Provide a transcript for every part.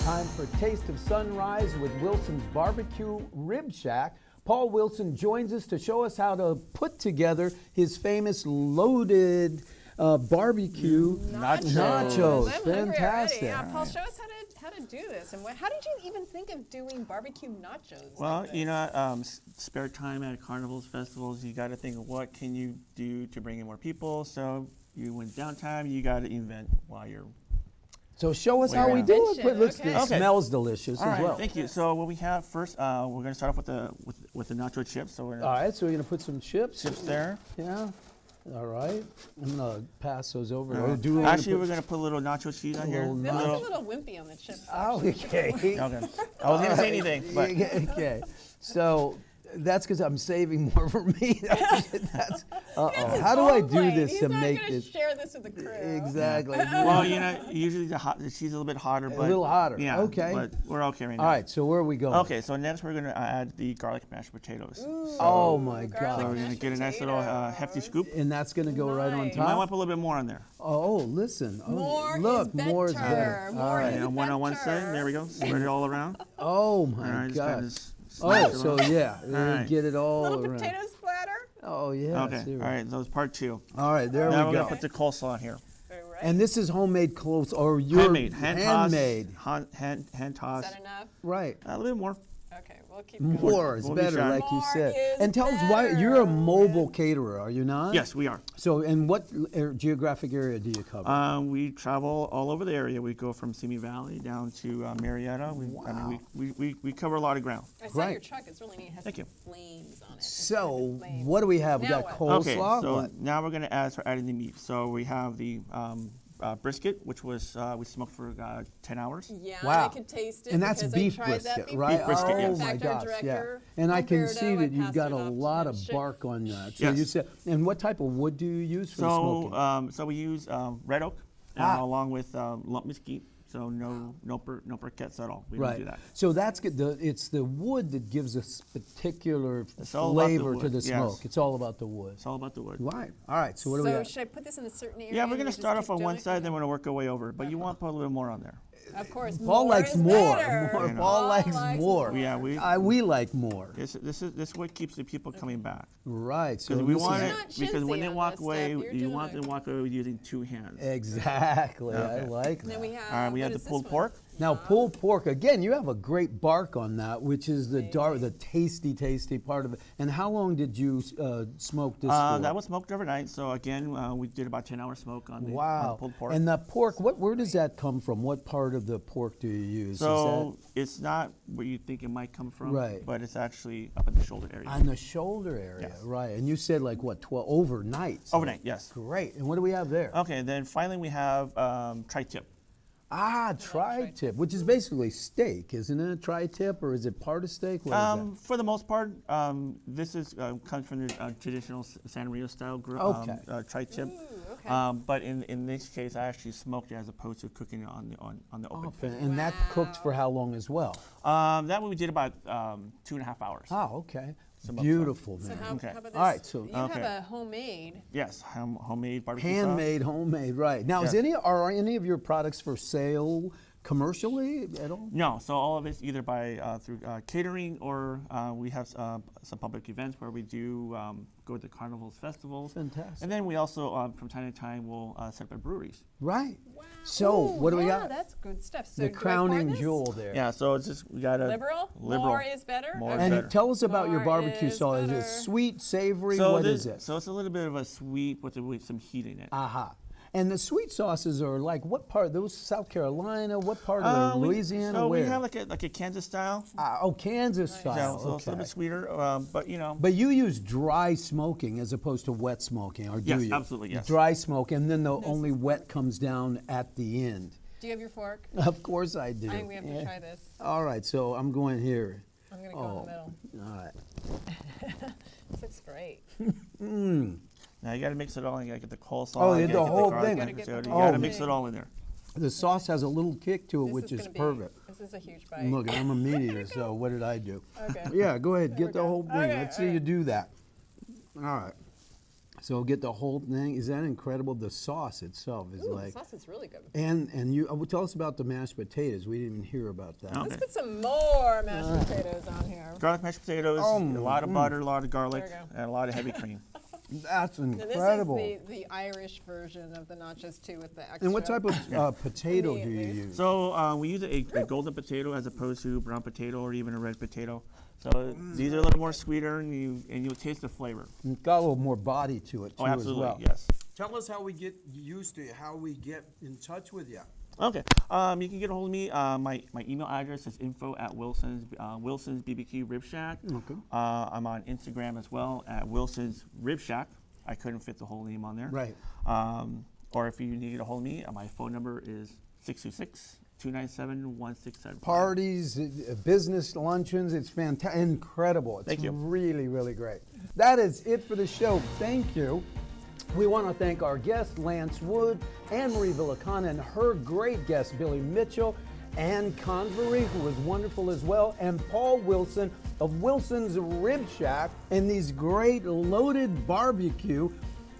Time for Taste of Sunrise with Wilson's Barbecue Rib Shack. Paul Wilson joins us to show us how to put together his famous loaded barbecue nachos. I'm Fantastic. Yeah, Paul, show us how to do this. And how did you even think of doing barbecue nachos? Well, like you know, spare time at carnivals, festivals, you got to think of what can you do to bring in more people. So you went downtime, you got to invent while you're. So show us how we do it. It looks, Okay. it smells delicious as well. Thank you. So what we have first, we're going to start off with the nacho chips. So we're All right, so we're going to put some chips. chips there. Yeah. All right. I'm going to pass those over. All right. Actually, we're going to put a little nacho cheese on here. They look a little wimpy on the chips. Oh, okay. Okay. I wasn't going to say anything, but. Okay. So that's because I'm saving more for me. That's, how do I do this to make this? He's not going to share this with the crew. Exactly. Well, you know, usually the cheese is a little bit hotter, but A little hotter. Yeah. Okay. But we're okay right now. All right. So where are we going? Okay. So next we're going to add the garlic mashed potatoes. Ooh, Oh my So God. we're going to get a nice little hefty scoop. And that's going to go right on Nice. You might top. want to put a little bit more on there. Oh, listen. Oh, More look, is better. more is better. More All right. is And one on one better. side. There we go. Spread it all around. Oh All my right. Just kind God. of Oh, so yeah, right. get it all Little around. potato splatter. Oh yeah. Okay. see All right. right. That was part two. All right, there Now we we're go. gonna put the coleslaw in here. All right. And this is homemade clothes, or your Handmade. handmade. Hand toss. Is that enough? Right. A little bit more. Okay, we'll keep going. More is We'll be better, shy. like you More said. is And tell us why you're a better. mobile caterer, are you not? Yes, we are. So, in what geographic area do you cover? We travel all over the area. We go from Simi Valley down to Marietta. We cover a lot of ground. I saw Right. your truck. It's really neat. It has Thank some you. flames on it. So, Flames. what do we have? We Now got what? Okay, coleslaw. so What? now we're gonna start adding the meat. So we have the brisket, which was we smoked for 10 hours. Yeah, Wow. I could taste it. And that's because beef I tried that brisket, before. right? Beef brisket, oh yes. In my fact, our gosh, yeah. director, And I can Alberto, see that you've passed got it a off to lot the of chef. bark on that. So Yes. you said, and what type of wood do you use for smoking? So we use red oak along with lump mesquite. So no briquettes at all. We don't do that. So that's good. It's the wood that gives us particular It's all about the flavor to wood, the yes. smoke. It's all about the wood. It's all about the wood. Right. All right. So what do we So have? should I put this in a certain area? Yeah, and we're we gonna just start off keep on one doing? side, then we're gonna work our way over. But you want to put a little more on there. Of course, Paul more likes is more. better. More. You know. Paul likes likes more. Yeah, we like more. This is what keeps the people coming back. Right. So Because we this want is- it not because when chintzy they on walk this away, stuff. You're you doing want a- them to walk away with using 2 hands. Exactly. I Okay. like And then that. we have. All right, we have what the is pulled this one? pork. Now, pulled pork, again, you have a great bark on that, which is the the tasty part of it. And how long did you smoke this for? That was smoked overnight. So again, we did about 10-hour smoke on the Wow. pulled pork. And the pork, where does that come from? What part of the pork do you use? Is So it's not where you think it might come from, Right. but it's actually up in the shoulder area. that on the shoulder area, Yes. right? And you said like what, 12 overnight? So Overnight, yes. Great. And what do we have there? Okay, then finally we have tri-tip. Tri-tip, which is basically steak, isn't it? Tri-tip, or is it part of steak? What is For the most part, this is comes from the traditional San Rio style Okay. tri-tip. Ooh, okay. But in this case, I actually smoked it as opposed to cooking it on the open. that? And that cooked for how long as well? That one we did about 2.5 hours. Oh, okay. Some upside. Beautiful, So man. how, Okay. how about this? All right, so- you Okay. have a homemade. Yes, homemade barbecue sauce. Handmade, right. Now, Yeah. are any of your products for sale commercially at all? No, so all of it's either by through catering or we have some public events where we do go to carnivals, festivals. Fantastic. And then we also, from time to time, will set up breweries. Right. So, Ooh, what do we yeah, got? that's good stuff. So The do I pour crowning this? jewel there. Yeah, so it's just, we got a Liberal? Liberal. More is better? More is And better. tell us about your More barbecue is sauce. Is it better. sweet, savory? So What this, is it? So it's a little bit of a sweet with some heat in it. Aha. And the sweet sauces are like what part? Those South Carolina? What part of Louisiana? So Where? we have like a Kansas style. Kansas Yeah, style. so it's a little bit sweeter, but you know. But you use dry smoking as opposed to wet smoking, or do Yes, you? absolutely, yes. Dry smoke, and then the only wet comes down at the end. Do you have your fork? Of course I do. I think we have to Yeah. try this. All right, so I'm going here. I'm going to go in the middle. All right. This looks great. Now you got to mix it all. You got to get the coleslaw. Oh, you the gotta get whole garlic, thing. you Gotta get the got to whole mix thing. it all in there. The sauce has a little kick to it, This which is gonna be- perfect. This is a huge bite. Look, I'm a meat eater, so what did I do? Okay. Yeah, go ahead, There get we the go. whole thing. Okay, Let's see all you right. do that. All right. So get the whole thing. Is that incredible? The sauce itself is Ooh, like. the sauce is really good. And you tell us about the mashed potatoes. We didn't even hear about that. Oh. Let's put some more mashed potatoes on here. Garlic mashed potatoes, a lot of butter, a lot of garlic, There we go. and a lot of heavy cream. That's Now, incredible. this is the Irish version of the nachos too, with the extra. And what type of potato do you use? So we use a golden potato as opposed to brown potato or even a red potato. So these are a little more sweeter, and you'll taste the flavor. It's got a little more body to it too Oh, absolutely, as well. yes. Tell us how we get used to how we get in touch with you. Okay. You can get a hold of me. My email address is info@Wilson's Wilson's BBQ Rib Shack. Okay. I'm on Instagram as well at Wilson's Rib Shack. I couldn't fit the whole name on there. Right. Or if you need a hold of me, my phone number is 626-297-1675. Parties, business luncheons, it's fantastic, incredible. It's Thank you. really, really great. That is it for the show. Thank you. We want to thank our guests, Lance Wood, Anne-Marie Villacana, and her great guest, Billy Mitchell, Ann Convery, who was wonderful as well, and Paul Wilson of Wilson's Rib Shack, and these great loaded barbecue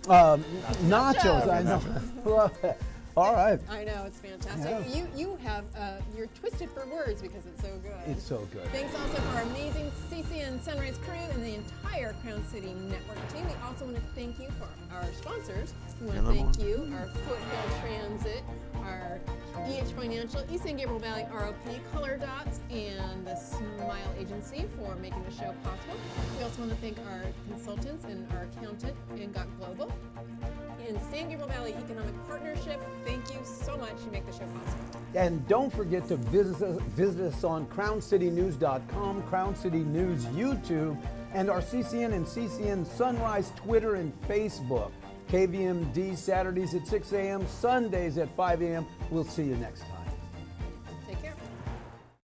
nachos. I know. Love it. All right. I know, it's fantastic. Yeah. You have, you're twisted for words because it's so good. It's so good. Thanks also for our amazing CCN Sunrise crew and the entire Crown City Network team. We also want to thank you for our sponsors. We want to thank you, our Foothill Transit, our EH Financial, East San Gabriel Valley ROP, Color Dots, and the Smile Agency for making the show possible. We also want to thank our consultants and our accountant, Got Global. And San Gabriel Valley Economic Partnership, thank you so much. You make the show possible. And don't forget to visit us on crowncitynews.com, Crown City News YouTube, and our CCN and CCN Sunrise Twitter and Facebook. KVMD Saturdays at 6 a.m., Sundays at 5 a.m. We'll see you next time.